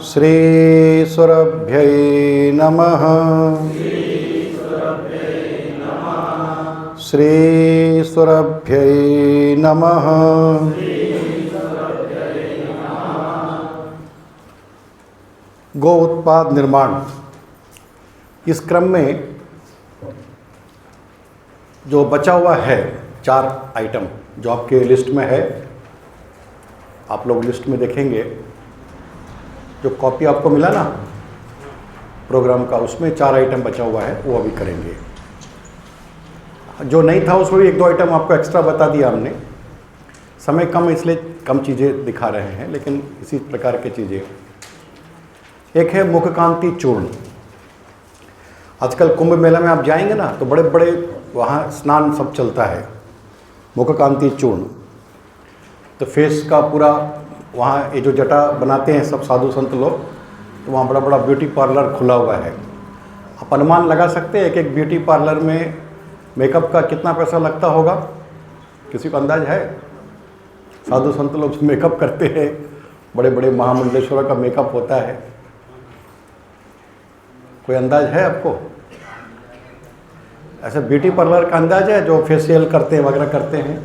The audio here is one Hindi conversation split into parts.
श्रीसुरभ्यै नमः। श्रीसुरभ्यै नमः। गो उत्पाद निर्माण, इस क्रम में जो बचा हुआ है 4 आइटम जो आपके लिस्ट में है, आप लोग लिस्ट में देखेंगे, जो कॉपी आपको मिला ना प्रोग्राम का, उसमें 4 आइटम बचा हुआ है, वो अभी करेंगे। जो नहीं था उसमें भी 1-2 आइटम आपको एक्स्ट्रा बता दिया हमने। समय कम इसलिए कम चीज़ें दिखा रहे हैं, लेकिन इसी प्रकार की चीज़ें। एक है मुख कांति चूर्ण। आजकल कुंभ मेला में आप जाएंगे ना तो बड़े बड़े वहाँ स्नान सब चलता है, मुख कांति चूर्ण। तो फेस का पूरा वहाँ ये जो जटा बनाते हैं सब साधु संत लोग, तो वहाँ बड़ा बड़ा ब्यूटी पार्लर खुला हुआ है। आप अनुमान लगा सकते हैं एक ब्यूटी पार्लर में मेकअप का कितना पैसा लगता होगा? किसी को अंदाज है? साधु संत लोग मेकअप करते हैं, बड़े बड़े महामंडलेश्वर का मेकअप होता है। कोई अंदाज है आपको? ऐसे ब्यूटी पार्लर का अंदाज है जो फेशियल करते हैं वगैरह करते हैं?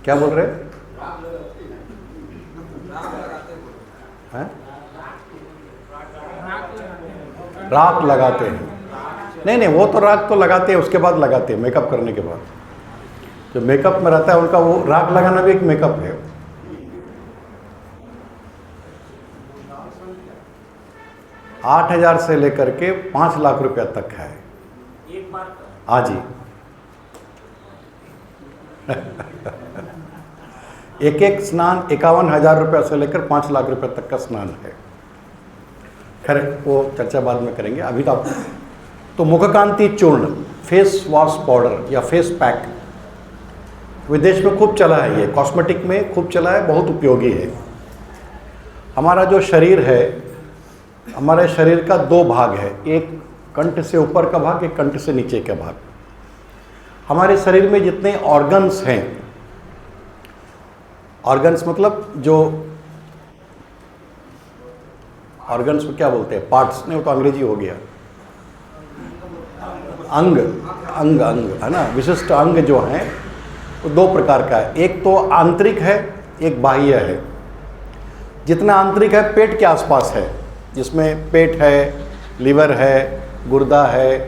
क्या बोल रहे हैं? राख लगाते हैं? नहीं, वो तो राख तो लगाते हैं, उसके बाद लगाते हैं मेकअप करने के बाद। जो मेकअप में रहता है उनका, वो राख लगाना भी एक मेकअप है। $8,000 से लेकर के 5 लाख रुपया तक है एक बार। हाँ जी। एक स्नान 51,000 रुपये से लेकर 5 लाख रुपए तक का स्नान है। खैर वो चर्चा बाद में करेंगे। अभी तो मुखकांति चूर्ण, फेस वॉश पाउडर या फेस पैक विदेश में खूब चला है, ये कॉस्मेटिक में खूब चला है, बहुत उपयोगी है। हमारा जो शरीर है, हमारे शरीर का 2 भाग है, एक कंठ से ऊपर का भाग, एक कंठ से नीचे का भाग। हमारे शरीर में जितने ऑर्गन्स हैं, ऑर्गन्स मतलब जो ऑर्गन्स को क्या बोलते हैं? पार्ट्स नहीं, वो तो अंग्रेजी हो गया। अंग है ना। विशिष्ट अंग जो हैं वो 2 प्रकार का है, एक तो आंतरिक है, एक बाह्य है। जितना आंतरिक है पेट के आसपास है, जिसमें पेट है, लीवर है, गुर्दा है,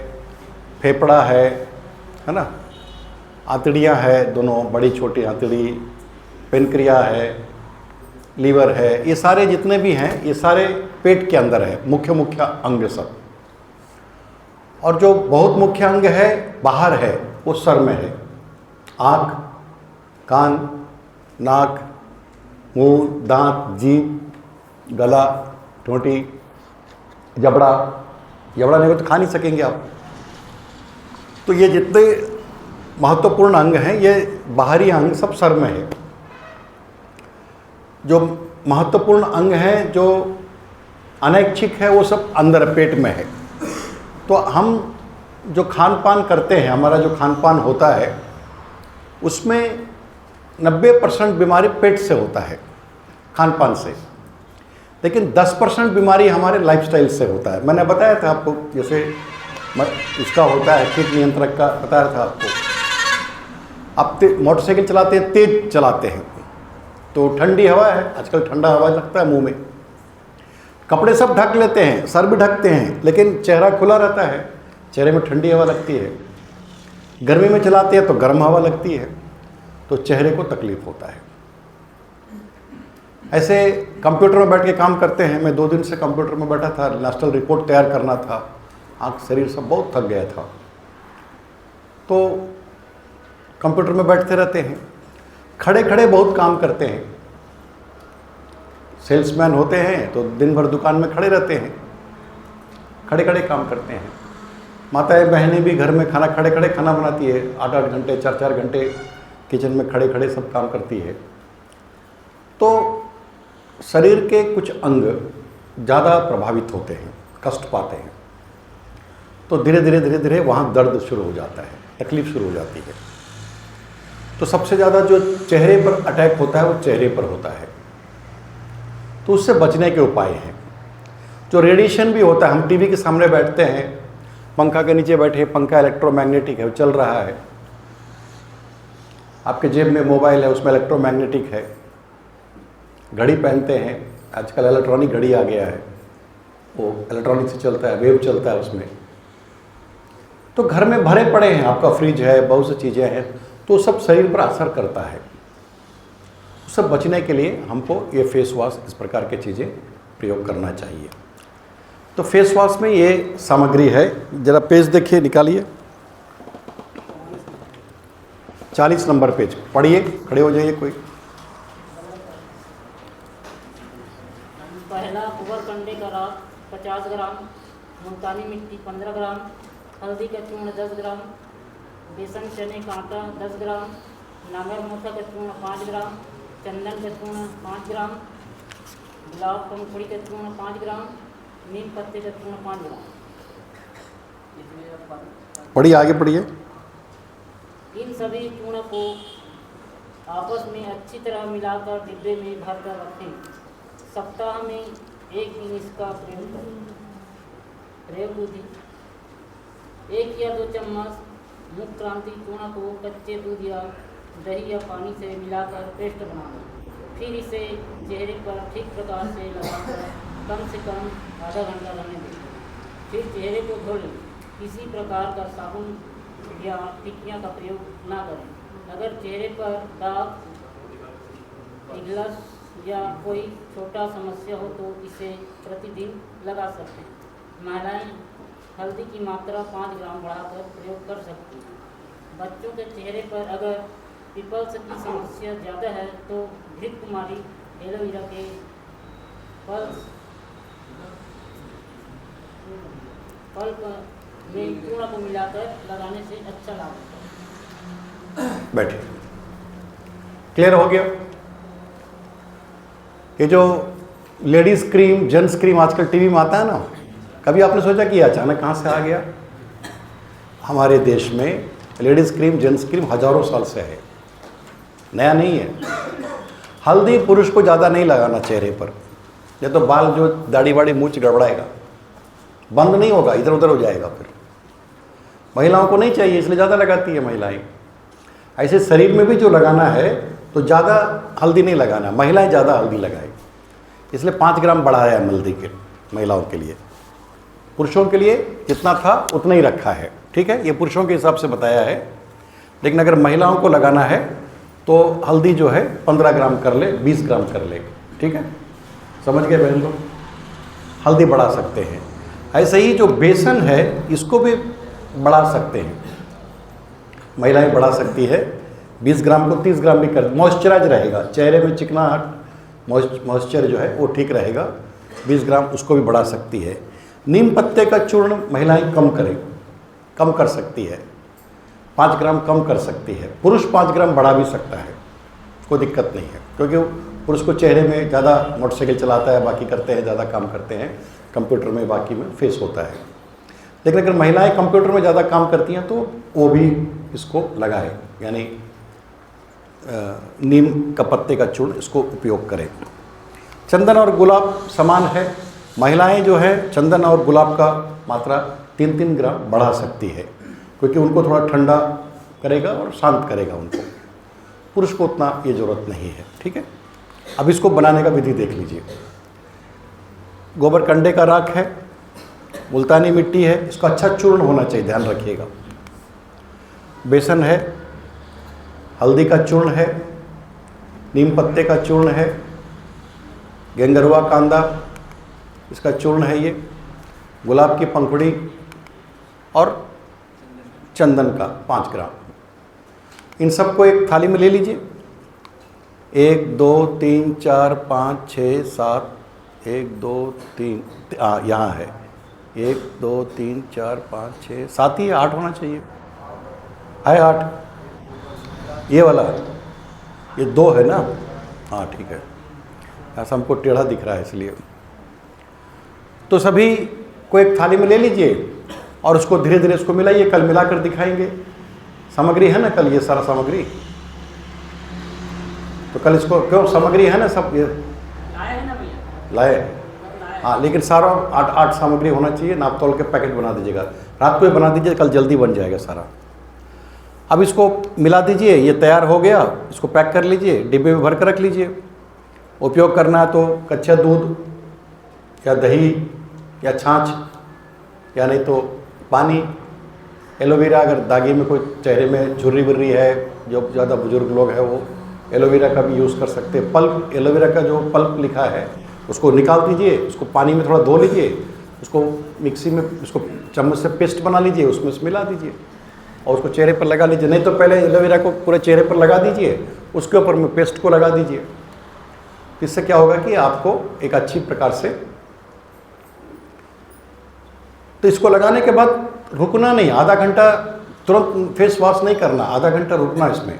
फेफड़ा है ना, आंतड़ियाँ है, दोनों बड़ी छोटी आंतड़ी, पेनक्रिया है, लीवर है, ये सारे जितने भी हैं ये सारे पेट के अंदर है, मुख्य अंग सब। और जो बहुत मुख्य अंग है बाहर है, वो सर में है। आँख, कान, नाक, मुंह, दांत, जीभ, गला, ठोंटी, जबड़ा नहीं हो तो खा नहीं सकेंगे आप। तो ये जितने महत्वपूर्ण अंग हैं, ये बाहरी अंग सब सर में है। जो महत्वपूर्ण अंग हैं जो अनैच्छिक है, वो सब अंदर पेट में है। तो हम जो खान पान करते हैं, हमारा जो खान पान होता है, उसमें 90% बीमारी पेट से होता है, खान पान से। लेकिन 10% बीमारी हमारे लाइफस्टाइल से होता है। मैंने बताया था आपको, जैसे उसका होता है कीट नियंत्रक का, बताया था आपको। आप मोटरसाइकिल चलाते हैं, तेज चलाते हैं तो ठंडी हवा है, आजकल ठंडा हवा लगता है मुंह में। कपड़े सब ढक लेते हैं, सर भी ढकते हैं, लेकिन चेहरा खुला रहता है, चेहरे में ठंडी हवा लगती है। गर्मी में चलाते हैं तो गर्म हवा लगती है, तो चेहरे को तकलीफ होता है। ऐसे कंप्यूटर में बैठ के काम करते हैं। मैं 2 दिन से कंप्यूटर में बैठा था, नेशनल रिपोर्ट तैयार करना था, आँख शरीर सब बहुत थक गया था। तो कंप्यूटर में बैठते रहते हैं, खड़े खड़े बहुत काम करते हैं। सेल्समैन होते हैं तो दिन भर दुकान में खड़े रहते हैं, खड़े खड़े काम करते हैं। माताएं बहनें भी घर में खड़े खड़े खाना बनाती है, 8-8 घंटे 4-4 घंटे किचन में खड़े खड़े सब काम करती है। तो शरीर के कुछ अंग ज़्यादा प्रभावित होते हैं, कष्ट पाते हैं, तो धीरे धीरे वहाँ दर्द शुरू हो जाता है, तकलीफ शुरू हो जाती है। तो सबसे ज़्यादा जो चेहरे पर अटैक होता है वो चेहरे पर होता है। तो तो उससे बचने के उपाय हैं। जो रेडिएशन भी होता है, हम टीवी के सामने बैठते हैं, पंखा के नीचे बैठे, पंखा इलेक्ट्रोमैग्नेटिक है, वो चल रहा है। आपके जेब में मोबाइल है, उसमें इलेक्ट्रोमैग्नेटिक है। घड़ी पहनते हैं, आजकल इलेक्ट्रॉनिक घड़ी आ गया है, वो इलेक्ट्रॉनिक से चलता है, वेव चलता है उसमें। तो घर में भरे पड़े हैं, आपका फ्रिज है, बहुत सी चीज़ें हैं, तो सब शरीर पर असर करता है। सब बचने के लिए हमको ये फेस वॉश, इस प्रकार की चीज़ें प्रयोग करना चाहिए। तो फेस वॉश में ये सामग्री है, जरा पेज देखिए, निकालिए। 40 नंबर पेज पढ़िए, खड़े हो जाइए कोई। पहला कुबरकंडे का राख 50 ग्राम, मुल्तानी मिट्टी 15 ग्राम, हल्दी का चूर्ण 10 ग्राम, बेसन चने का आटा 10 ग्राम, नांगर मोथा का चूर्ण 5 ग्राम, चंदन का चूर्ण 5 ग्राम, गुलाब पंखुड़ी का चूर्ण 5 ग्राम, नीम पत्ते का चूर्ण 5 ग्राम। पढ़िए, आगे पढ़िए। इन सभी चूर्ण को आपस में अच्छी तरह मिलाकर डिब्बे में भरकर रखें। सप्ताह में 1 दिन इसका प्रयोग करें। प्रयोग विधि: 1 या 2 चम्मच मुख क्रांति चूर्ण को कच्चे दूध या दही या पानी से मिलाकर पेस्ट बना लें। फिर इसे चेहरे पर ठीक प्रकार से लगाकर कम से कम आधा घंटा रहने दें। फिर चेहरे को धो लें। किसी प्रकार का साबुन या टिक्कियाँ का प्रयोग ना करें। अगर चेहरे पर दाग, पिघलस या कोई छोटा समस्या हो तो इसे प्रतिदिन लगा सकते हैं। महिलाएं हल्दी की मात्रा 5 ग्राम बढ़ाकर प्रयोग कर सकती हैं। बच्चों के चेहरे पर अगर पिंपल्स की समस्या ज़्यादा है तो घृत कुमारी एलोवेरा के पल्प में चूर्ण को मिलाकर लगाने से अच्छा लाभ होता है। बैठिए, क्लियर हो गया? ये जो लेडीज़ क्रीम, जेंट्स क्रीम आजकल टीवी में आता है ना, कभी आपने सोचा कि अचानक कहाँ से आ गया? हमारे देश में लेडीज़ क्रीम, जेंट्स क्रीम हजारों साल से है, नया नहीं है। हल्दी पुरुष को ज़्यादा नहीं लगाना चेहरे पर, ये तो बाल जो दाढ़ी वाड़ी मूंछ गड़बड़ाएगा, बंद नहीं होगा, इधर उधर हो जाएगा। फिर महिलाओं को नहीं चाहिए, इसलिए ज़्यादा लगाती है महिलाएं। ऐसे शरीर में भी जो लगाना है तो ज़्यादा हल्दी नहीं लगाना, महिलाएं ज़्यादा हल्दी लगाएं, इसलिए 5 ग्राम बढ़ाया है हल्दी के महिलाओं के लिए। पुरुषों के लिए जितना था उतना ही रखा है, ठीक है, ये पुरुषों के हिसाब से बताया है। लेकिन अगर महिलाओं को लगाना है तो हल्दी जो है 15 ग्राम कर ले, 20 ग्राम कर ले, ठीक है, समझ गए बहन लोग? हल्दी बढ़ा सकते हैं। ऐसे ही जो बेसन है इसको भी बढ़ा सकते हैं, महिलाएं बढ़ा सकती है। 20 ग्राम को 30 ग्राम भी कर, मॉइस्चराइज रहेगा, चेहरे में चिकनाहट, मॉइस्चर जो है वो ठीक रहेगा। 20 ग्राम उसको भी बढ़ा सकती है। नीम पत्ते का चूर्ण महिलाएं कम करें, कम कर सकती है, 5 ग्राम कम कर सकती है। पुरुष 5 ग्राम बढ़ा भी सकता है, कोई दिक्कत नहीं है, क्योंकि पुरुष को चेहरे में ज़्यादा मोटरसाइकिल चलाता है, बाकी करते हैं, ज़्यादा काम करते हैं, कंप्यूटर में बाकी में फेस होता है। लेकिन अगर महिलाएं कंप्यूटर में ज़्यादा काम करती हैं तो वो भी इसको लगाए, यानी नीम का पत्ते का चूर्ण इसको उपयोग करें। चंदन और गुलाब समान है, महिलाएं जो है चंदन और गुलाब का मात्रा 3-3 ग्राम बढ़ा सकती है, क्योंकि उनको थोड़ा ठंडा करेगा और शांत करेगा उनको। पुरुष को उतना ये ज़रूरत नहीं है, ठीक है। अब इसको बनाने का विधि देख लीजिए। गोबर कंडे का राख है, मुल्तानी मिट्टी है, इसका अच्छा चूर्ण होना चाहिए, ध्यान रखिएगा। बेसन है, हल्दी का चूर्ण है, नीम पत्ते का चूर्ण है, गेंगरुआ कांदा इसका चूर्ण है, ये गुलाब की पंखुड़ी और चंदन का 5 ग्राम। इन सबको एक थाली में ले लीजिए। 1 2 3 4 5 6 7, 1 2 3, यहाँ है 1 2 3 4 5 6 7 ही 8 होना चाहिए, है 8, ये वाला है, ये 2 है ना, हाँ ठीक है, ऐसा हमको टेढ़ा दिख रहा है इसलिए। तो सभी को एक थाली में ले लीजिए और उसको धीरे धीरे इसको मिलाइए। कल मिलाकर दिखाएंगे, सामग्री है ना कल, ये सारा सामग्री, तो कल इसको क्यों सामग्री है ना सब, ये लाए? हाँ, लेकिन सारा 8 सामग्री होना चाहिए। नाप तोल के पैकेट बना दीजिएगा, रात को ही बना दीजिए, कल जल्दी बन जाएगा सारा। अब इसको मिला दीजिए, ये तैयार हो गया। इसको पैक कर लीजिए, डिब्बे में भर कर रख लीजिए। उपयोग करना है तो कच्चा दूध या दही या छाछ, या नहीं तो पानी। एलोवेरा, अगर दागी में कोई चेहरे में झुर्री बुर्री है, जो ज़्यादा बुजुर्ग लोग हैं, वो एलोवेरा का भी यूज़ कर सकते हैं। पल्प, एलोवेरा का जो पल्प लिखा है उसको निकाल दीजिए, उसको पानी में थोड़ा धो लीजिए, उसको मिक्सी में उसको चम्मच से पेस्ट बना लीजिए, उसमें से मिला दीजिए और उसको चेहरे पर लगा लीजिए। नहीं तो पहले एलोवेरा को पूरे चेहरे पर लगा दीजिए, उसके ऊपर में पेस्ट को लगा दीजिए। इससे क्या होगा कि आपको एक अच्छी प्रकार से, तो इसको लगाने के बाद रुकना नहीं, आधा घंटा तुरंत फेस वॉश नहीं करना, आधा घंटा रुकना। इसमें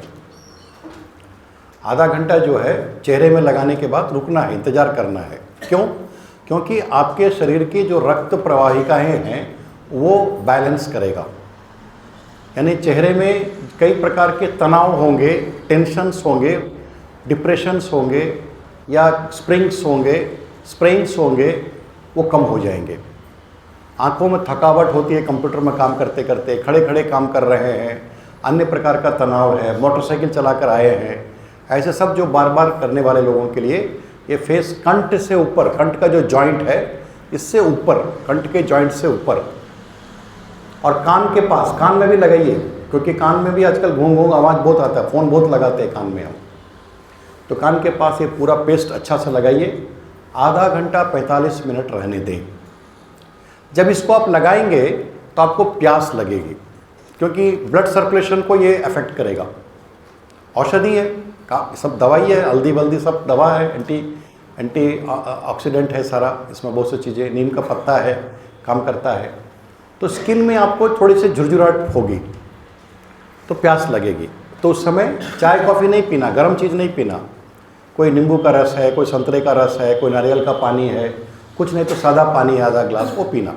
आधा घंटा जो है चेहरे में लगाने के बाद रुकना है, इंतज़ार करना है। क्यों? क्योंकि आपके शरीर की जो रक्त प्रवाहिकाएँ हैं वो बैलेंस करेगा। यानी चेहरे में कई प्रकार के तनाव होंगे, टेंशन्स होंगे, डिप्रेशंस होंगे या स्प्रिंग्स होंगे, स्प्रेन्स होंगे, वो कम हो जाएंगे। आंखों में थकावट होती है कंप्यूटर में काम करते करते, खड़े खड़े काम कर रहे हैं, अन्य प्रकार का तनाव है, मोटरसाइकिल चलाकर आए हैं, ऐसे सब जो बार बार करने वाले लोगों के लिए ये फेस कंठ से ऊपर, कंठ का जो जॉइंट है इससे ऊपर, कंठ के जॉइंट से ऊपर, और कान के पास, कान में भी लगाइए, क्योंकि कान में भी आजकल घूं घूं आवाज़ बहुत आता है, फ़ोन बहुत लगाते हैं कान में हम। तो कान के पास ये पूरा पेस्ट अच्छा से लगाइए, आधा घंटा 45 मिनट रहने दें। जब इसको आप लगाएंगे तो आपको प्यास लगेगी, क्योंकि ब्लड सर्कुलेशन को ये अफेक्ट करेगा। औषधि है, सब दवाई है, हल्दी वल्दी सब दवा है, एंटी ऑक्सीडेंट है सारा, इसमें बहुत सी चीज़ें, नीम का पत्ता है, काम करता है। तो स्किन में आपको थोड़ी सी झुरझुराहट होगी तो प्यास लगेगी। तो उस समय चाय कॉफ़ी नहीं पीना, गर्म चीज़ नहीं पीना, कोई नींबू का रस है, कोई संतरे का रस है, कोई नारियल का पानी है, कुछ नहीं तो सादा पानी है आधा ग्लास, वो पीना।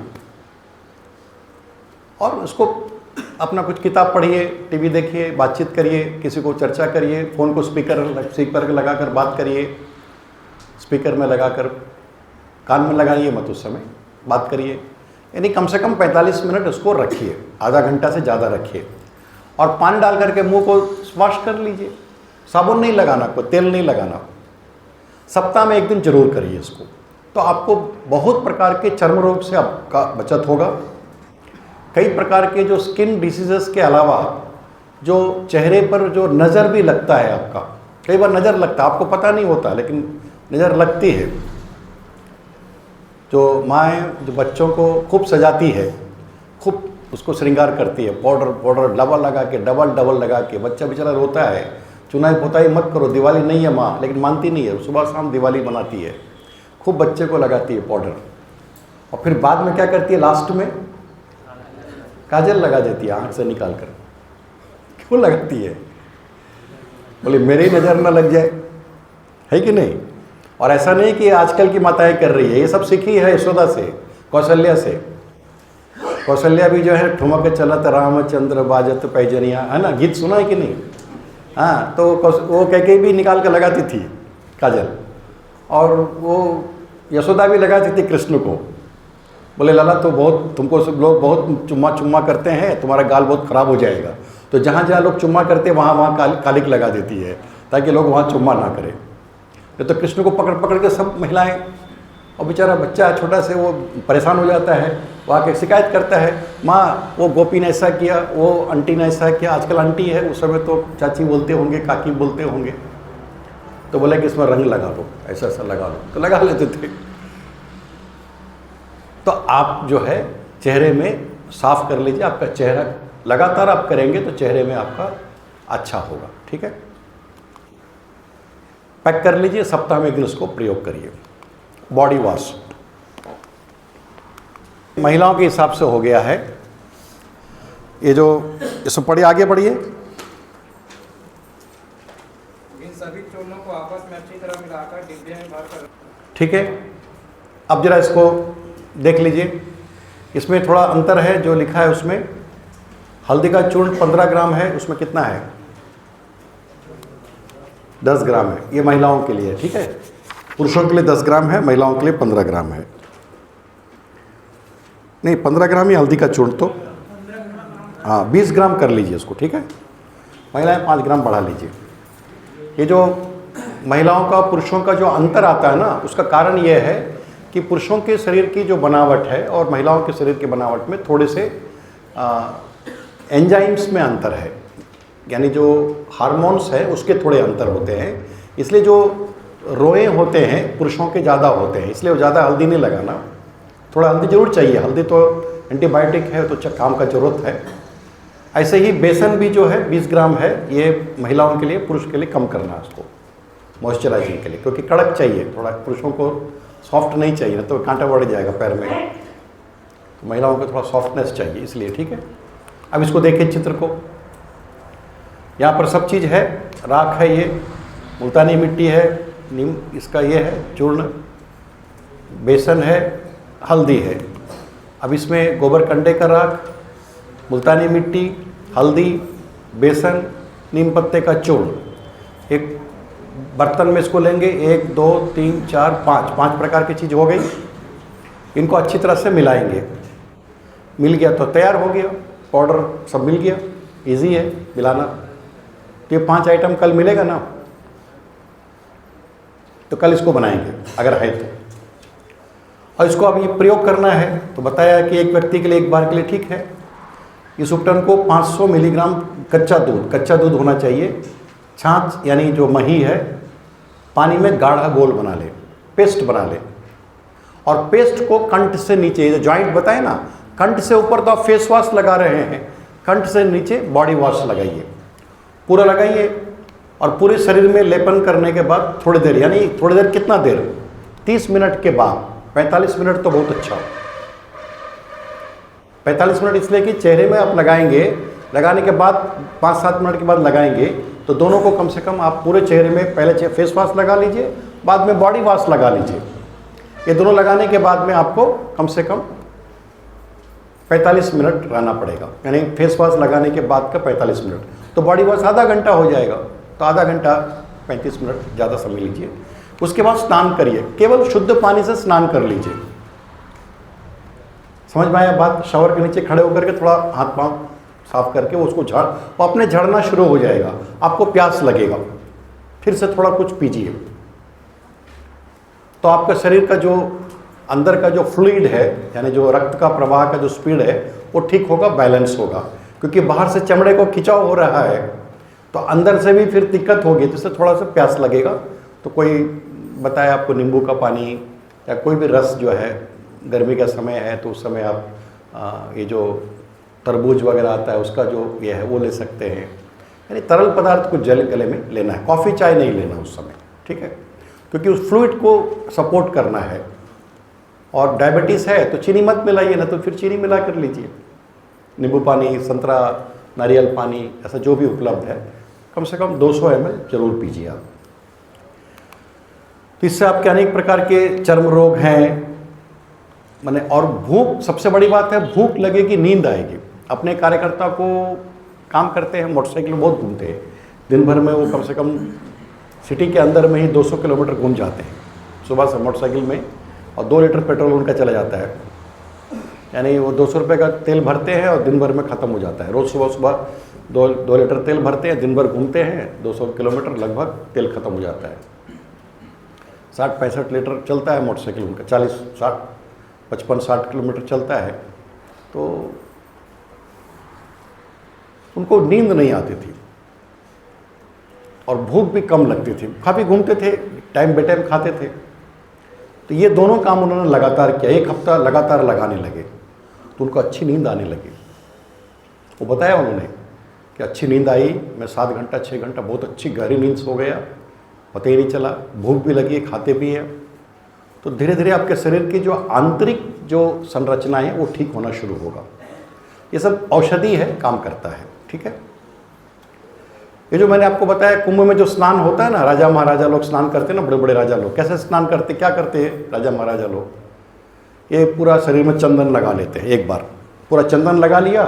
और उसको अपना कुछ किताब पढ़िए, टीवी देखिए, बातचीत करिए, किसी को चर्चा करिए, फ़ोन को स्पीकर लगाकर बात करिए, स्पीकर में लगाकर, कान में लगाइए मत, उस समय बात करिए। यानी कम से कम 45 मिनट उसको रखिए, आधा घंटा से ज़्यादा रखिए। और पानी डाल करके मुंह को वॉश कर लीजिए, साबुन नहीं लगाना, कोई तेल नहीं लगाना। सप्ताह में 1 दिन जरूर करिए इसको, तो आपको बहुत प्रकार के चर्म रोग से आपका बचत होगा। कई प्रकार के जो स्किन डिसीजेस के अलावा जो चेहरे पर जो नज़र भी लगता है आपका, कई बार नज़र लगता है, आपको पता नहीं होता लेकिन नज़र लगती है। जो माएँ जो बच्चों को खूब सजाती है, खूब उसको श्रृंगार करती है, पाउडर डबल लगा के, बच्चा बेचारा रोता है, चुनाई पोताई मत करो, दिवाली नहीं है माँ, लेकिन मानती नहीं है, सुबह शाम दिवाली बनाती है, खूब बच्चे को लगाती है पाउडर। और फिर बाद में क्या करती है, लास्ट में काजल लगा देती है आँख से निकाल कर। क्यों लगाती है? बोले मेरी नज़र ना लग जाए, है कि नहीं? और ऐसा नहीं कि आजकल की माताएं कर रही है, ये सब सीखी है यशोदा से, कौशल्या से। कौशल्या भी जो है ठुमक चलत रामचंद्र बाजत पैजनिया, है ना, गीत सुना है कि नहीं? हाँ, तो वो कह भी निकाल कर लगाती थी काजल, और वो यशोदा भी लगाती थी कृष्ण को। बोले लाला तो बहुत, तुमको सब लोग बहुत चुम्मा करते हैं, तुम्हारा गाल बहुत ख़राब हो जाएगा। तो जहाँ जहाँ लोग चुम्मा करते हैं वहाँ कालिक लगा देती है, ताकि लोग वहाँ चुम्मा ना करें। तो कृष्ण को पकड़ के सब महिलाएं, और बेचारा बच्चा छोटा से वो परेशान हो जाता है, वो आके शिकायत करता है, माँ वो गोपी ने ऐसा किया, वो आंटी ने ऐसा किया। आजकल आंटी है, उस समय तो चाची बोलते होंगे, काकी बोलते होंगे। तो बोले कि इसमें रंग लगा दो, ऐसा ऐसा लगा दो, तो लगा लेते थे। तो आप जो है चेहरे में साफ कर लीजिए, आपका चेहरा लगातार आप करेंगे तो चेहरे में आपका अच्छा होगा। ठीक है, पैक कर लीजिए, सप्ताह में 1 दिन उसको प्रयोग करिए। बॉडी वॉश महिलाओं के हिसाब से हो गया है। ये जो इसमें पढ़िए, आगे बढ़िए। इन सभी चूर्णों को आपस में अच्छी तरह मिलाकर डिब्बे में भरकर, ठीक है, अब जरा इसको देख लीजिए। इसमें थोड़ा अंतर है, जो लिखा है उसमें हल्दी का चूर्ण 15 ग्राम है, उसमें कितना है 10 ग्राम है, ये महिलाओं के लिए। ठीक है, पुरुषों के लिए 10 ग्राम है, महिलाओं के लिए 15 ग्राम है। नहीं 15 ग्राम ही हल्दी का चूर्ण, तो हाँ 20 ग्राम कर लीजिए उसको, ठीक है। महिलाएं 5 ग्राम बढ़ा लीजिए। ये जो महिलाओं का पुरुषों का जो अंतर आता है ना, उसका कारण ये है कि पुरुषों के शरीर की जो बनावट है और महिलाओं के शरीर की बनावट में थोड़े से एंजाइम्स में अंतर है, यानी जो हार्मोन्स है उसके थोड़े अंतर होते हैं। इसलिए जो रोए होते हैं पुरुषों के ज़्यादा होते हैं, इसलिए वो ज़्यादा हल्दी नहीं लगाना। थोड़ा हल्दी ज़रूर चाहिए, हल्दी तो एंटीबायोटिक है तो काम का ज़रूरत है। ऐसे ही बेसन भी जो है 20 ग्राम है, ये महिलाओं के लिए, पुरुष के लिए कम करना है उसको मॉइस्चराइजिंग के लिए, क्योंकि कड़क चाहिए थोड़ा, पुरुषों को सॉफ्ट नहीं चाहिए, ना तो कांटा बढ़ जाएगा पैर में। तो महिलाओं को थोड़ा सॉफ्टनेस चाहिए, इसलिए, ठीक है। अब इसको देखिए चित्र को, यहाँ पर सब चीज़ है। राख है, ये मुल्तानी मिट्टी है, नीम इसका ये है चूर्ण, बेसन है, हल्दी है। अब इसमें गोबर कंडे का राख, मुल्तानी मिट्टी, हल्दी, बेसन, नीम पत्ते का चूर्ण। एक बर्तन में इसको लेंगे, 1 2 3 4 5 प्रकार की चीज़ हो गई। इनको अच्छी तरह से मिलाएंगे, मिल गया तो तैयार हो गया, पाउडर सब मिल गया, इजी है मिलाना। तो ये 5 आइटम कल मिलेगा ना, तो कल इसको बनाएंगे अगर है तो। और इसको अब ये प्रयोग करना है तो बताया कि एक व्यक्ति के लिए एक बार के लिए ठीक है। इस उपटन को 500 मिलीग्राम कच्चा दूध होना चाहिए, छाछ यानी जो मही है, पानी में गाढ़ा घोल बना ले, पेस्ट बना ले। और पेस्ट को कंठ से नीचे, जो जॉइंट बताए ना, कंठ से ऊपर तो आप फेस वॉश लगा रहे हैं, कंठ से नीचे बॉडी वॉश लगाइए, पूरा लगाइए। और पूरे शरीर में लेपन करने के बाद थोड़ी देर, यानी थोड़ी देर कितना देर, 30 मिनट के बाद, 45 मिनट तो बहुत अच्छा। 45 मिनट इसलिए कि चेहरे में आप लगाएंगे, लगाने के बाद 5-7 मिनट के बाद लगाएंगे तो दोनों को कम से कम आप पूरे चेहरे में पहले फेस वॉश लगा लीजिए, बाद में बॉडी वॉश लगा लीजिए। ये दोनों लगाने के बाद में आपको कम से कम 45 मिनट रहना पड़ेगा, यानी फेस वॉश लगाने के बाद का 45 मिनट, तो बॉडी वॉश आधा घंटा हो जाएगा। तो आधा घंटा 35 मिनट ज़्यादा समय लीजिए। उसके बाद स्नान करिए, केवल शुद्ध पानी से स्नान कर लीजिए। समझ में आया बात? शावर के नीचे खड़े होकर के थोड़ा हाथ पांव साफ करके उसको झाड़, वो अपने झड़ना शुरू हो जाएगा, आपको प्यास लगेगा, फिर से थोड़ा कुछ पीजिए, तो आपका शरीर का जो अंदर का जो फ्लूइड है, यानी जो रक्त का प्रवाह का जो स्पीड है, वो ठीक होगा, बैलेंस होगा। क्योंकि बाहर से चमड़े को खिंचाव हो रहा है तो अंदर से भी फिर दिक्कत होगी, तो इससे थोड़ा सा प्यास लगेगा। तो कोई बताए आपको नींबू का पानी या कोई भी रस जो है, गर्मी का समय है तो उस समय आप ये जो तरबूज वगैरह आता है उसका जो ये है वो ले सकते हैं, यानी तरल पदार्थ को गले में लेना है। कॉफ़ी चाय नहीं लेना उस समय, ठीक है, क्योंकि उस फ्लूइड को सपोर्ट करना है। और डायबिटीज़ है तो चीनी मत मिलाइए, ना तो फिर चीनी मिला कर लीजिए। नींबू पानी, संतरा, नारियल पानी, ऐसा जो भी उपलब्ध है, कम से कम 200 ml जरूर पीजिए आप। तो इससे आपके अनेक प्रकार के चर्म रोग हैं, माने, और भूख, सबसे बड़ी बात है, भूख लगेगी, नींद आएगी। अपने कार्यकर्ता को काम करते हैं, मोटरसाइकिल में बहुत घूमते हैं, दिन भर में वो कम से कम सिटी के अंदर में ही 200 किलोमीटर घूम जाते हैं सुबह से मोटरसाइकिल में, और 2 लीटर पेट्रोल उनका चला जाता है, यानी वो 200 रुपये का तेल भरते हैं और दिन भर में ख़त्म हो जाता है। रोज़ सुबह 2 लीटर तेल भरते हैं, दिन भर घूमते हैं, 200 किलोमीटर लगभग तेल ख़त्म हो जाता है। 60-65 लीटर चलता है मोटरसाइकिल उनका, 55-60 किलोमीटर चलता है। तो उनको नींद नहीं आती थी और भूख भी कम लगती थी, काफ़ी घूमते थे, टाइम बे टाइम खाते थे। तो ये दोनों काम उन्होंने लगातार किया, 1 हफ्ता लगातार लगाने लगे, तो उनको अच्छी नींद आने लगी। वो बताया उन्होंने कि अच्छी नींद आई, मैं 7 घंटा 6 घंटा बहुत अच्छी गहरी नींद सो गया, पता ही नहीं चला, भूख भी लगी, खाते भी हैं। तो धीरे धीरे आपके शरीर की जो आंतरिक जो संरचना है वो ठीक होना शुरू होगा। ये सब औषधि है, काम करता है, ठीक है। ये जो मैंने आपको बताया, कुंभ में जो स्नान होता है ना, राजा महाराजा लोग स्नान करते हैं ना, बड़े बड़े राजा लोग कैसे स्नान करते, क्या करते हैं राजा महाराजा लोग, ये पूरा शरीर में चंदन लगा लेते हैं। एक बार पूरा चंदन लगा लिया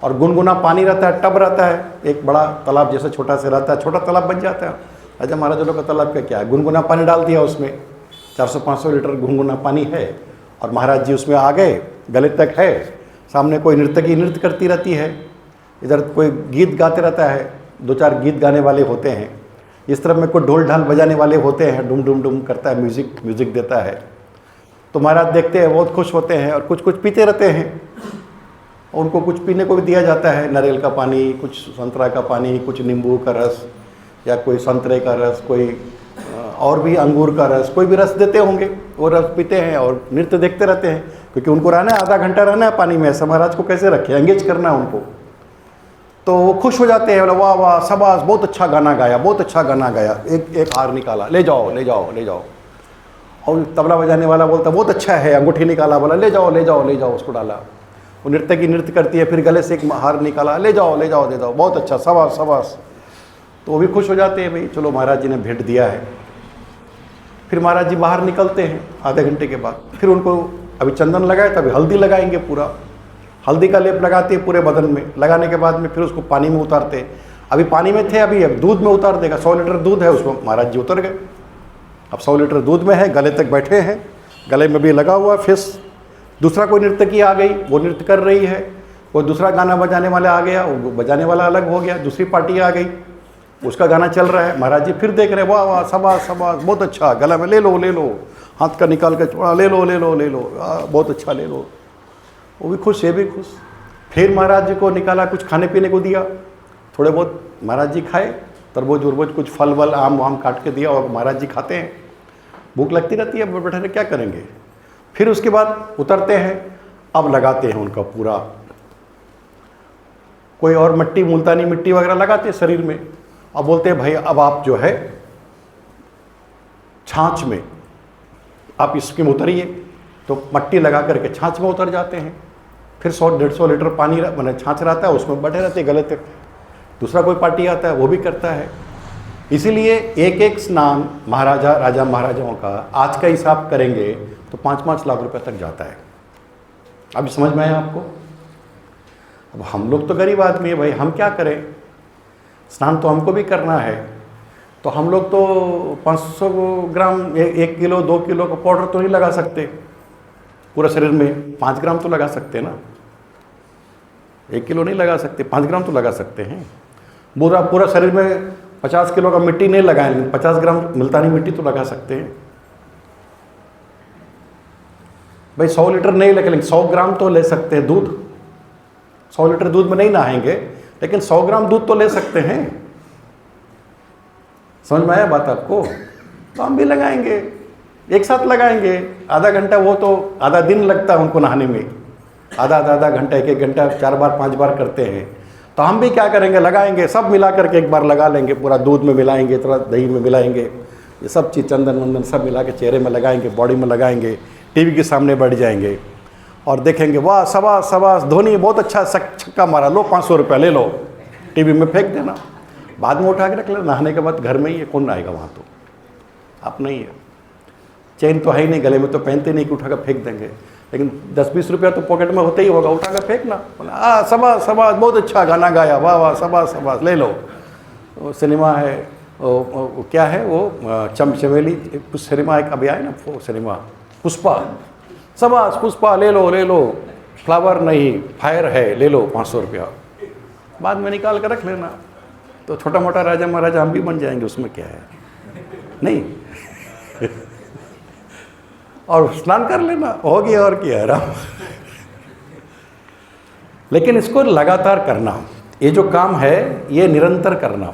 और गुनगुना पानी रहता है, टब रहता है, एक बड़ा तालाब जैसे छोटा से रहता है, छोटा तालाब बन जाता है, राजा महाराजा का तालाब का क्या है, गुनगुना पानी डाल दिया उसमें, 400-500 लीटर गुनगुना पानी है, और महाराज जी उसमें आ गए, गले तक है, सामने कोई नर्तकी नृत्य करती रहती है, इधर कोई गीत गाते रहता है, 2-4 गीत गाने वाले होते हैं, इस तरफ में कोई ढोल ढाल बजाने वाले होते हैं, डुम डुम डुम करता है, म्यूज़िक देता है। तो महाराज देखते हैं, बहुत खुश होते हैं, और कुछ कुछ पीते रहते हैं। उनको कुछ पीने को भी दिया जाता है, नारियल का पानी, कुछ संतरा का पानी, कुछ नींबू का रस, या कोई संतरे का रस, कोई और भी अंगूर का रस, कोई भी रस देते होंगे, वो रस पीते हैं और नृत्य देखते रहते हैं, क्योंकि उनको रहना है, आधा घंटा रहना है पानी में, ऐसा महाराज को कैसे रखे, एंगेज करना है उनको। तो वो खुश हो जाते हैं, बोला वाह वाह शाबाश, बहुत अच्छा गाना गाया, बहुत अच्छा गाना गाया, एक हार निकाला, ले जाओ ले जाओ ले जाओ। और तबला बजाने वाला बोलता बहुत अच्छा है, अंगूठी निकाला, बोला ले जाओ ले जाओ ले जाओ, उसको डाला। वो नृत्य करती है, फिर गले से एक हार निकाला, ले जाओ ले जाओ ले जाओ, बहुत अच्छा, शाबाश शाबाश। तो वो भी खुश हो जाते हैं, भाई चलो महाराज जी ने भेंट दिया है। फिर महाराज जी बाहर निकलते हैं आधे घंटे के बाद, फिर उनको अभी चंदन लगाए, तभी हल्दी लगाएंगे, पूरा हल्दी का लेप लगाते हैं पूरे बदन में, लगाने के बाद में फिर उसको पानी में उतारते हैं। अभी पानी में थे, अभी दूध में उतार देगा, 100 लीटर दूध है, उसमें महाराज जी उतर गए। अब 100 लीटर दूध में है, गले तक बैठे हैं, गले में भी लगा हुआ फिश। दूसरा कोई नर्तकी आ गई, वो नृत्य कर रही है, कोई दूसरा गाना बजाने वाला आ गया, वो बजाने वाला अलग हो गया, दूसरी पार्टी आ गई, उसका गाना चल रहा है। महाराज जी फिर देख रहे हैं, वाह वाह शाबाश शाबाश, बहुत अच्छा, गला में ले लो, हाथ का निकाल के छोड़ा, ले लो बहुत अच्छा, ले लो। वो भी खुश, ये भी खुश। फिर महाराज जी को निकाला, कुछ खाने पीने को दिया, थोड़े बहुत महाराज जी खाए, तरबूज उर्बूज कुछ फल वल आम वाम काट के दिया, और महाराज जी खाते हैं। भूख लगती रहती है, बैठे रहे क्या करेंगे। फिर उसके बाद उतरते हैं, अब लगाते हैं उनका पूरा, कोई और मिट्टी, मुल्तानी मिट्टी वगैरह लगाते हैं शरीर में। अब बोलते हैं भाई अब आप जो है छाछ में आप इसके में उतरिए, तो मट्टी लगा करके छाछ में उतर जाते हैं। फिर 100-150 लीटर पानी मैंने छाछ रहता है, उसमें बैठे रहते गले तक। दूसरा कोई पार्टी आता है, वो भी करता है। इसीलिए एक एक स्नान राजा महाराजाओं का आज का हिसाब करेंगे तो 5-5 लाख रुपए तक जाता है। अब समझ में आया आपको। अब हम लोग तो गरीब आदमी है भाई, हम क्या करें, स्नान तो हमको भी करना है, तो हम लोग तो 500 ग्राम 1 किलो 2 किलो का पाउडर तो नहीं लगा सकते पूरा शरीर में। 5 ग्राम तो लगा सकते हैं ना, 1 किलो नहीं लगा सकते, 5 ग्राम तो लगा सकते हैं। पूरा शरीर में 50 किलो का मिट्टी नहीं लगाएंगे, 50 ग्राम मुल्तानी मिट्टी तो लगा सकते हैं भाई। 100 लीटर नहीं लेकिन 100 ग्राम तो ले सकते हैं दूध। 100 लीटर दूध में नहीं नहाएंगे, लेकिन 100 ग्राम दूध तो ले सकते हैं। समझ में आया बात आपको। तो हम भी लगाएंगे, एक साथ लगाएंगे, आधा घंटा, वो तो आधा दिन लगता है उनको नहाने में, आधा घंटा 1-1 घंटा 4 बार 5 बार करते हैं। तो हम भी क्या करेंगे, लगाएंगे, सब मिला करके एक बार लगा लेंगे, पूरा दूध में मिलाएंगे, थोड़ा दही में मिलाएंगे, ये सब चीज़ चंदन वंदन सब मिला के चेहरे में लगाएंगे, बॉडी में लगाएंगे, टीवी के सामने बैठ जाएंगे और देखेंगे, वाह शाबाश शाबाश, धोनी बहुत अच्छा छक्का मारा, लो 500 रुपया ले लो, टीवी में फेंक देना, बाद में उठा के रख लेना। नहाने के बाद घर में ही है, कौन आएगा वहाँ, तो आप नहीं है, चेन तो है ही नहीं, गले में तो पहनते नहीं कि उठा कर फेंक देंगे, लेकिन 10-20 रुपया तो पॉकेट में होता ही होगा, उठा कर फेंकना, बोला शाबाश शाबाश, बहुत अच्छा गाना गाया, वाह वाह शाबाश शाबाश, ले लो। वो सिनेमा है, वो क्या है, वो चमेली कुछ सिनेमा एक अभी आया ना, वो सिनेमा पुष्पा, शाबाश पुष्पा, ले लो, फ्लावर नहीं फायर है, ले लो 500 रुपया, बाद में निकाल कर रख लेना। तो छोटा मोटा राजा महाराजा हम भी बन जाएंगे, उसमें क्या है, नहीं और स्नान कर लेना, हो गया और क्या है राम। लेकिन इसको लगातार करना, ये जो काम है ये निरंतर करना,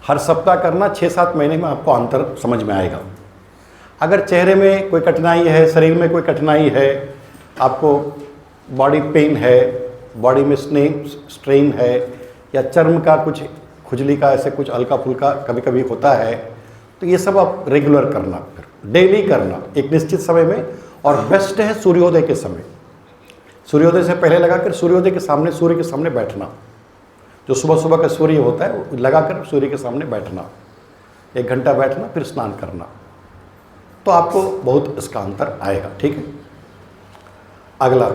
हर सप्ताह करना, 6-7 महीने में आपको अंतर समझ में आएगा। अगर चेहरे में कोई कठिनाई है, शरीर में कोई कठिनाई है, आपको बॉडी पेन है, बॉडी में स्ट्रेन है, या चर्म का कुछ खुजली का ऐसे कुछ हल्का फुल्का कभी कभी होता है, तो ये सब आप रेगुलर करना, फिर डेली करना एक निश्चित समय में। और बेस्ट है सूर्योदय के समय, सूर्योदय से पहले लगाकर सूर्योदय के सामने, सूर्य के सामने बैठना, जो सुबह सुबह का सूर्य होता है वो लगाकर सूर्य के सामने बैठना, 1 घंटा बैठना, फिर स्नान करना, तो आपको बहुत इसका अंतर आएगा। ठीक है, अगला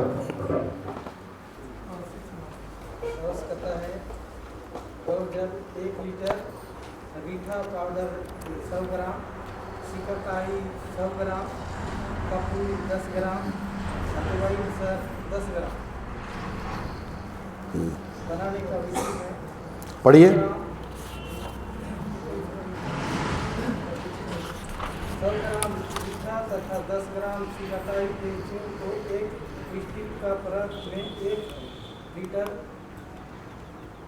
आवश्यकता है, और जब 1 लीटर रीठा रीठा पाउडर 100 ग्राम, सिकाकाई 100 ग्राम, कपूर 10 ग्राम, अजवाइन सर 10 ग्राम। बनाने का विधि है, पढ़िए। 100 ग्राम रीठा तथा 10 ग्राम सिकाकाई के चूर्ण को एक स्टील का परत में 1 लीटर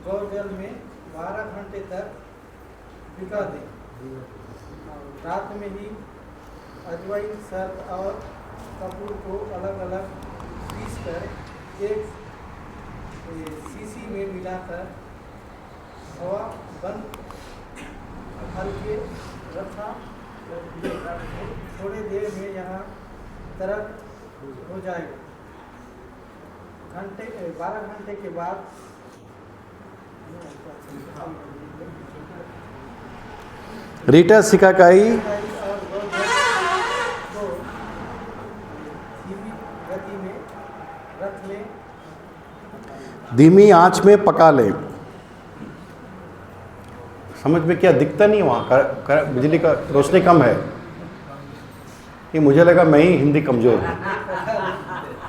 गौ जल में 12 घंटे तक भिगा दें। रात में ही अजवाइन सर्द और कपूर को अलग अलग पीस कर एक शीशी में मिलाकर हवा बंद हल्के रखा। थोड़ी देर में यहाँ तरक हो जाएगा। 12 घंटे के बाद रीठा सिकाकाई और को धीमी गति में रख लें। धीमी आंच में पका लें। समझ में क्या दिखता नहीं वहाँ बिजली का रोशनी कम है। ये मुझे लगा मैं ही हिंदी कमज़ोर हूँ।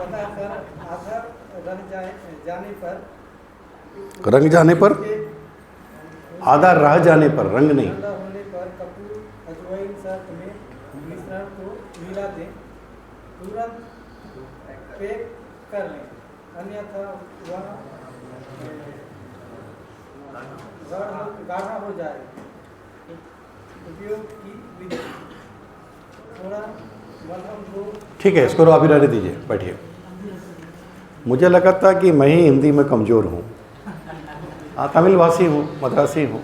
पता कर आधा रंग जाने पर आधा रह जाने पर, रंग नहीं। ठंडा होने पर कपूर अजवाइन सर्द में मिश्रण को मिला दें। तुरंत पैक कर लें, अन्यथा वह गाढ़ा हो जाएगा। उपयोग की विधि, थोड़ा मलहम को ठीक है, इसको अभी रहने दीजिए, बैठिए। मुझे लगा था कि मैं ही हिंदी में कमज़ोर हूँ। तमिल भाषी हूँ, मद्रासी हूँ,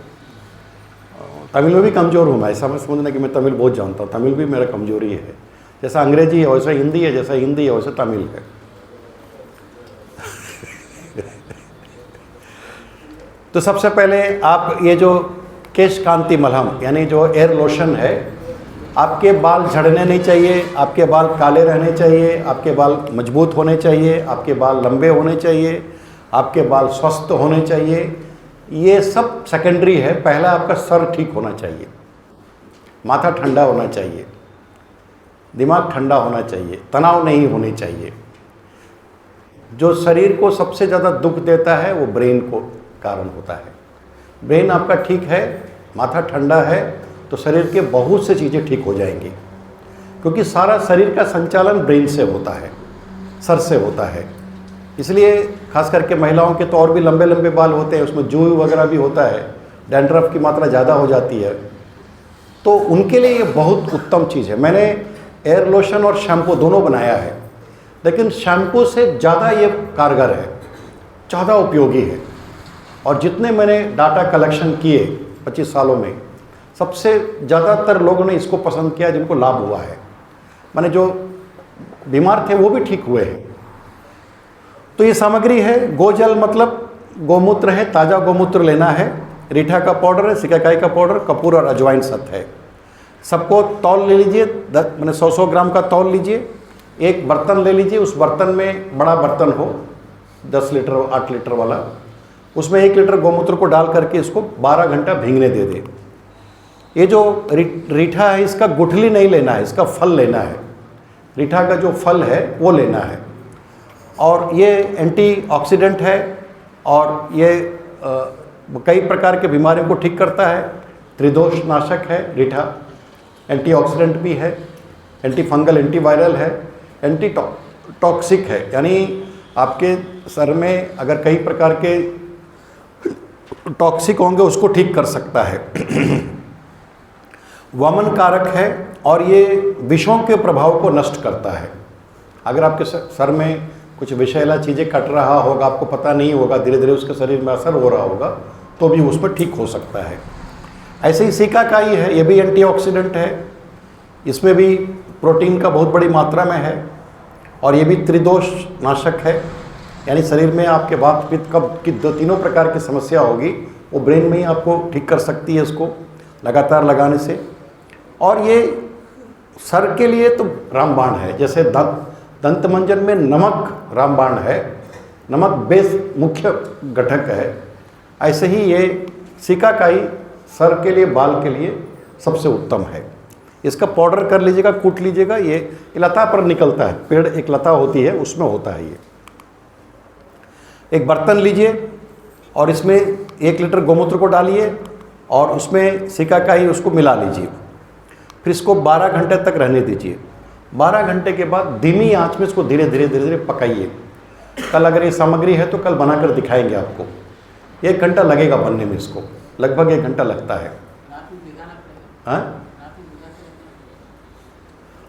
तमिल में भी कमज़ोर हूँ मैं। ऐसा मत समझना कि मैं तमिल बहुत जानता हूँ। तमिल भी मेरा कमज़ोरी है। जैसा अंग्रेजी है वैसा हिंदी है, जैसा हिंदी है वैसा तमिल है। तो सबसे पहले आप ये जो केश कांति मलहम यानी जो एयर लोशन है, आपके बाल झड़ने नहीं चाहिए, आपके बाल काले रहने चाहिए, आपके बाल मजबूत होने चाहिए, आपके बाल लंबे होने चाहिए, आपके बाल स्वस्थ होने चाहिए। ये सब सेकेंडरी है। पहला आपका सर ठीक होना चाहिए, माथा ठंडा होना चाहिए, दिमाग ठंडा होना चाहिए, तनाव नहीं होने चाहिए। जो शरीर को सबसे ज़्यादा दुख देता है वो ब्रेन को कारण होता है। ब्रेन आपका ठीक है, माथा ठंडा है, तो शरीर के बहुत से चीज़ें ठीक हो जाएंगी, क्योंकि सारा शरीर का संचालन ब्रेन से होता है, सर से होता है। इसलिए खास करके महिलाओं के तो और भी लंबे लंबे बाल होते हैं, उसमें जूं वगैरह भी होता है, डैंड्रफ की मात्रा ज़्यादा हो जाती है, तो उनके लिए ये बहुत उत्तम चीज़ है। मैंने एयर लोशन और शैम्पू दोनों बनाया है, लेकिन शैम्पू से ज़्यादा ये कारगर है, ज़्यादा उपयोगी है। और जितने मैंने डाटा कलेक्शन किए 25 सालों में, सबसे ज़्यादातर लोगों ने इसको पसंद किया जिनको लाभ हुआ है। माने जो बीमार थे वो भी ठीक हुए हैं। तो ये सामग्री है। गोजल मतलब गोमूत्र है, ताज़ा गोमूत्र लेना है, रीठा का पाउडर है, सिकाकाई का पाउडर, कपूर और अजवाइन सत है। सबको तौल ले लीजिए, मैंने 100 ग्राम का तौल लीजिए। एक बर्तन ले लीजिए, उस बर्तन में बड़ा बर्तन हो 10 लीटर 8 लीटर वाला, उसमें 1 लीटर गोमूत्र को डाल करके इसको 12 घंटा भीगने दे दें। ये जो रीठा है इसका गुठली नहीं लेना है, इसका फल लेना है। रीठा का जो फल है वो लेना है। और ये एंटीऑक्सीडेंट है और ये कई प्रकार के बीमारियों को ठीक करता है। त्रिदोष नाशक है रीठा, एंटीऑक्सीडेंट भी है, एंटी फंगल एंटीवायरल है, एंटी टॉक्सिक है, यानी आपके सर में अगर कई प्रकार के टॉक्सिक होंगे उसको ठीक कर सकता है। वमन कारक है और ये विषों के प्रभाव को नष्ट करता है। अगर आपके सर में कुछ विषैला चीज़ें कट रहा होगा, आपको पता नहीं होगा, धीरे धीरे उसके शरीर में असर हो रहा होगा, तो भी उस पर ठीक हो सकता है। ऐसे ही सिकाकाई है, ये भी एंटीऑक्सीडेंट है, इसमें भी प्रोटीन का बहुत बड़ी मात्रा में है और ये भी त्रिदोष नाशक है। यानी शरीर में आपके वात पित्त कब्ज की 2-3 प्रकार की समस्या होगी, वो ब्रेन में ही आपको ठीक कर सकती है इसको लगातार लगाने से। और ये सर के लिए तो रामबाण है। जैसे दंत मंजन में नमक रामबाण है, नमक बेस मुख्य घटक है, ऐसे ही ये सिकाकाई सर के लिए, बाल के लिए सबसे उत्तम है। इसका पाउडर कर लीजिएगा, कूट लीजिएगा। ये लता पर निकलता है, पेड़ एक लता होती है उसमें होता है ये। एक बर्तन लीजिए और इसमें 1 लीटर गोमूत्र को डालिए और उसमें सिकाकाई उसको मिला लीजिए। फिर इसको 12 घंटे तक रहने दीजिए। 12 घंटे के बाद धीमी आंच में इसको धीरे धीरे धीरे धीरे पकाइए। कल अगर ये सामग्री है तो कल बनाकर दिखाएंगे आपको। 1 घंटा लगेगा बनने में, इसको लगभग 1 घंटा लगता है। हाँ,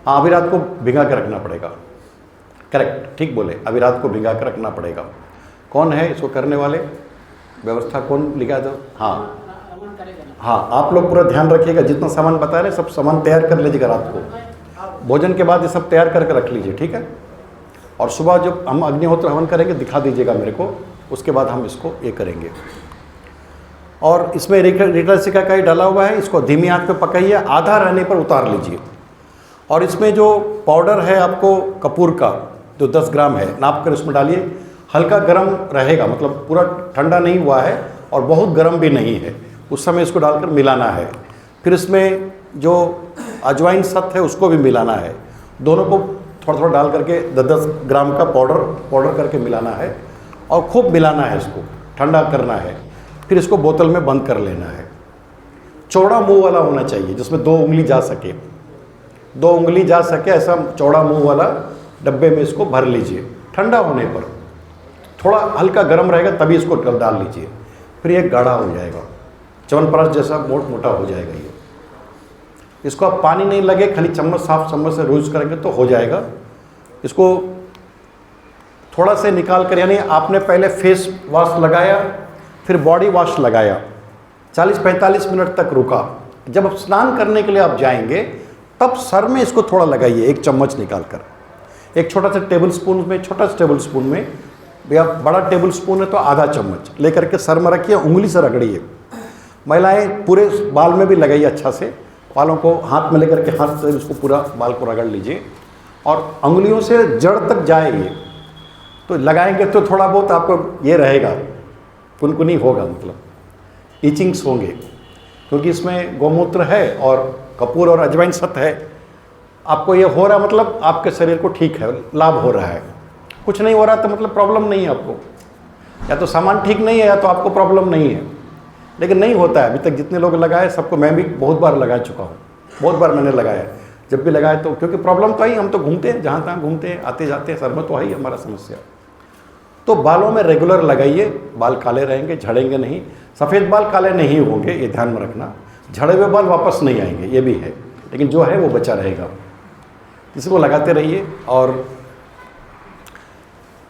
अभी रात को भिगा के रखना पड़ेगा। करेक्ट, ठीक बोले, अभी रात को भिगा के रखना पड़ेगा। कौन है इसको करने वाले, व्यवस्था कौन लिखा था? हाँ हाँ, आप लोग पूरा ध्यान रखिएगा। जितना सामान बता रहे सब सामान तैयार कर लीजिएगा रात को। भोजन के बाद ये सब तैयार करके रख लीजिए, ठीक है। और सुबह जब हम अग्निहोत्र हवन करेंगे दिखा दीजिएगा मेरे को, उसके बाद हम इसको ये करेंगे। और इसमें रीठा सिकाकाई डाला हुआ है, इसको धीमी आंच पे पकाइए, आधा रहने पर उतार लीजिए। और इसमें जो पाउडर है आपको कपूर का जो 10 ग्राम है, नाप कर उसमें डालिए। हल्का गर्म रहेगा, मतलब पूरा ठंडा नहीं हुआ है और बहुत गर्म भी नहीं है, उस समय इसको डालकर मिलाना है। फिर इसमें जो अजवाइन सत्त है उसको भी मिलाना है। दोनों को थोड़ा थोड़ा डाल करके 10 ग्राम का पाउडर करके मिलाना है और खूब मिलाना है, इसको ठंडा करना है। फिर इसको बोतल में बंद कर लेना है। चौड़ा मुंह वाला होना चाहिए जिसमें 2 उंगली जा सके, 2 उंगली जा सके, ऐसा चौड़ा मुंह वाला डब्बे में इसको भर लीजिए। ठंडा होने पर थोड़ा हल्का गर्म रहेगा तभी इसको डाल लीजिए। फिर ये गाढ़ा हो जाएगा, च्यवनप्राश जैसा मोटा हो जाएगा ये। इसको आप पानी नहीं लगे, खाली चम्मच, साफ चम्मच से रोज करेंगे तो हो जाएगा। इसको थोड़ा से निकाल कर, यानी आपने पहले फेस वॉश लगाया, फिर बॉडी वॉश लगाया, 40-45 मिनट तक रुका। जब आप स्नान करने के लिए आप जाएंगे तब सर में इसको थोड़ा लगाइए, 1 चम्मच निकाल कर। एक छोटा सा टेबल स्पून में, छोटा सा टेबल स्पून में, या बड़ा टेबल स्पून है तो आधा चम्मच लेकर के सर में रखिए, उंगली से रगड़िए। महिलाएं पूरे बाल में भी लगाइए, अच्छा से बालों को हाथ में लेकर के हाथ से इसको पूरा बाल को रगड़ लीजिए और उंगलियों से जड़ तक जाए ये। तो लगाएंगे तो थोड़ा बहुत आपको ये रहेगा, कुनकुनी होगा, मतलब इचिंग्स होंगे, क्योंकि इसमें गोमूत्र है और कपूर और अजवाइन सत्त है। आपको ये हो रहा मतलब आपके शरीर को ठीक है, लाभ हो रहा है। कुछ नहीं हो रहा तो मतलब प्रॉब्लम नहीं है आपको, या तो सामान ठीक नहीं है या तो आपको प्रॉब्लम नहीं है। लेकिन नहीं होता है। अभी तक जितने लोग लगाए सबको, मैं भी बहुत बार लगा चुका हूँ, बहुत बार मैंने लगाया। जब भी लगाए तो, क्योंकि प्रॉब्लम तो आई, हम तो घूमते हैं, जहाँ तहाँ घूमते हैं, आते जाते हैं, सर में तो आई हमारा समस्या। तो बालों में रेगुलर लगाइए, बाल काले रहेंगे, झड़ेंगे नहीं। सफ़ेद बाल काले नहीं होंगे, ये ध्यान में रखना। झड़े हुए बाल वापस नहीं आएंगे, ये भी है, लेकिन जो है वो बचा रहेगा। इसको लगाते रहिए। और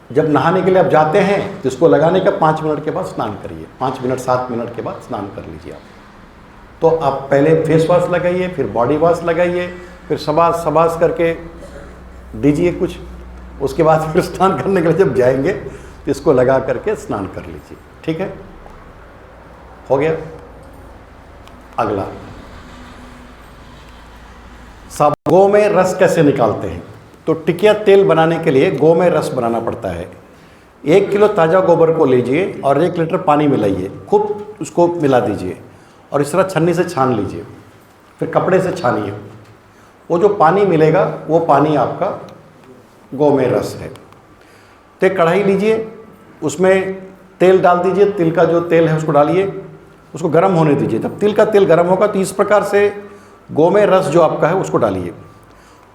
जब नहाने के लिए आप जाते हैं तो इसको लगाने का 5 मिनट के बाद स्नान करिए। 5 मिनट 7 मिनट के बाद स्नान कर लीजिए आप। तो आप पहले फेस वॉश लगाइए, फिर बॉडी वॉश लगाइए, फिर सबास करके दीजिए कुछ, उसके बाद फिर स्नान करने के लिए जब जाएंगे तो इसको लगा करके स्नान कर लीजिए। ठीक है, हो गया। अगला, सब गौ में रस कैसे निकालते हैं? तो टिकिया तेल बनाने के लिए गौ में रस बनाना पड़ता है। 1 किलो ताज़ा गोबर को लीजिए और 1 लीटर पानी मिलाइए, खूब उसको मिला दीजिए और इस तरह छन्नी से छान लीजिए, फिर कपड़े से छानिए। वो जो पानी मिलेगा वो पानी आपका गौ में रस है। तो एक कढ़ाई लीजिए, उसमें तेल डाल दीजिए, तिल का जो तेल है उसको डालिए, उसको गर्म होने दीजिए। जब तिल का तेल गर्म होगा तो इस प्रकार से गौ में रस जो आपका है उसको डालिए।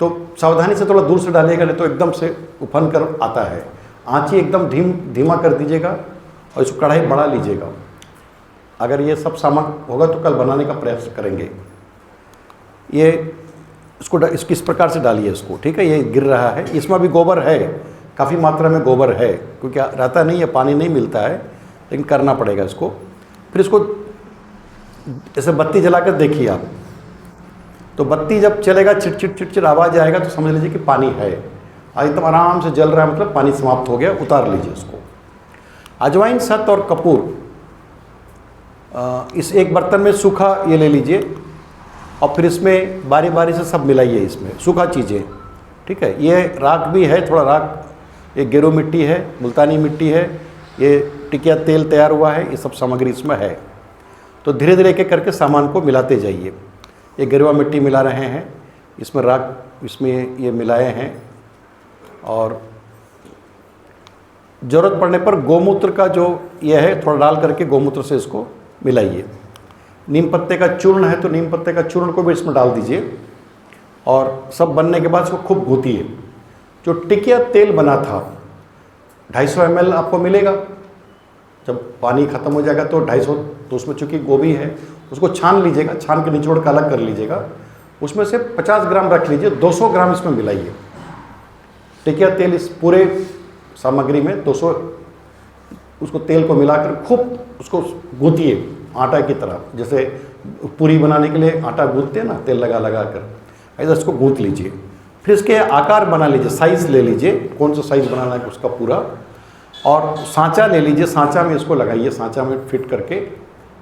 तो सावधानी से थोड़ा दूर से डालिएगा, नहीं तो एकदम से उफन कर आता है। आँची एकदम धीमा कर दीजिएगा और इसको कढ़ाई बढ़ा लीजिएगा। अगर ये सब सामान होगा तो कल बनाने का प्रयास करेंगे। ये इसको इस प्रकार से डालिए इसको, ठीक है। ये गिर रहा है, इसमें भी गोबर है, काफ़ी मात्रा में गोबर है, क्योंकि रहता नहीं है, पानी नहीं मिलता है, लेकिन करना पड़ेगा इसको। फिर इसको ऐसे बत्ती जलाकर देखिए आप, तो बत्ती जब चलेगा चिट आवाज़ आएगा तो समझ लीजिए कि पानी है। एकदम आराम से जल रहा है, मतलब पानी समाप्त हो गया। उतार लीजिए इसको। अजवाइन सत्त और कपूर इस एक बर्तन में सूखा ये ले लीजिए और फिर इसमें बारी बारी से सब मिलाइए, इसमें सूखा चीज़ें, ठीक है। ये राख भी है, थोड़ा राख, ये गेरू मिट्टी है, मुल्तानी मिट्टी है, ये टिकिया तेल तैयार हुआ है, ये सब सामग्री इसमें है। तो धीरे धीरे एक एक करके सामान को मिलाते जाइए। ये गेरुआ मिट्टी मिला रहे हैं, इसमें राख, इसमें ये मिलाए हैं, और ज़रूरत पड़ने पर गोमूत्र का जो ये है थोड़ा डाल करके गोमूत्र से इसको मिलाइए। नीम पत्ते का चूर्ण है तो नीम पत्ते का चूर्ण को भी इसमें डाल दीजिए, और सब बनने के बाद इसको खूब गूंथिए। जो टिकिया तेल बना था 250 ml आपको मिलेगा। जब पानी ख़त्म हो जाएगा तो 250, तो उसमें चूँकि गोभी है उसको छान लीजिएगा, छान के निचोड़ का अलग कर लीजिएगा। उसमें से 50 ग्राम रख लीजिए, 200 ग्राम इसमें मिलाइए। टिकिया तेल इस पूरे सामग्री में 200, उसको तेल को मिलाकर खूब उसको गूंथिए आटा की तरह, जैसे पूरी बनाने के लिए आटा गूंथते हैं ना तेल लगा लगा कर, ऐसा इसको गूंथ लीजिए। फिर इसके आकार बना लीजिए, साइज़ ले लीजिए, कौन सा साइज़ बनाना है उसका पूरा, और सांचा ले लीजिए, सांचा में इसको लगाइए, सांचा में फिट करके,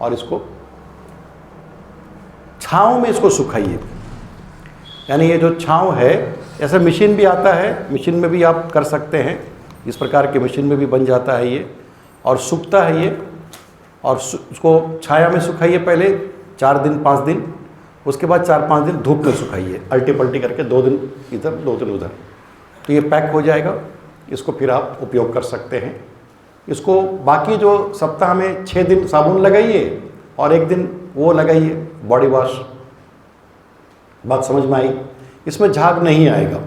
और इसको छाँव में इसको सुखाइए। यानी ये जो छाँव है, ऐसा मशीन भी आता है, मशीन में भी आप कर सकते हैं, इस प्रकार के मशीन में भी बन जाता है ये, और सूखता है ये। और उसको छाया में सुखाइए पहले 4 दिन 5 दिन, उसके बाद 4-5 दिन धूप में सुखाइए, अल्टी पल्टी करके 2 दिन इधर 2 दिन उधर, तो ये पैक हो जाएगा। इसको फिर आप उपयोग कर सकते हैं। इसको बाकी जो सप्ताह में 6 दिन साबुन लगाइए और 1 दिन वो लगाइए बॉडी वॉश। बात समझ में आई? इसमें झाग नहीं आएगा,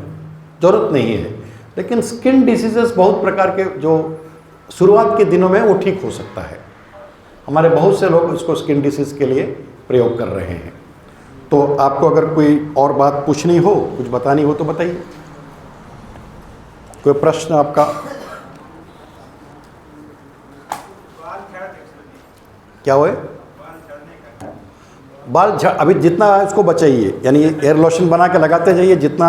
ज़रूरत नहीं है। लेकिन स्किन डिसीजेस बहुत प्रकार के जो शुरुआत के दिनों में वो ठीक हो सकता है। हमारे बहुत से लोग इसको स्किन डिसीज़ के लिए प्रयोग कर रहे हैं। तो आपको अगर कोई और बात पूछनी हो, कुछ बतानी हो तो बताइए। कोई प्रश्न आपका? क्या हुआ? बाल अभी जितना इसको बचाइए, यानी एयर लोशन बना के लगाते जाइए, जितना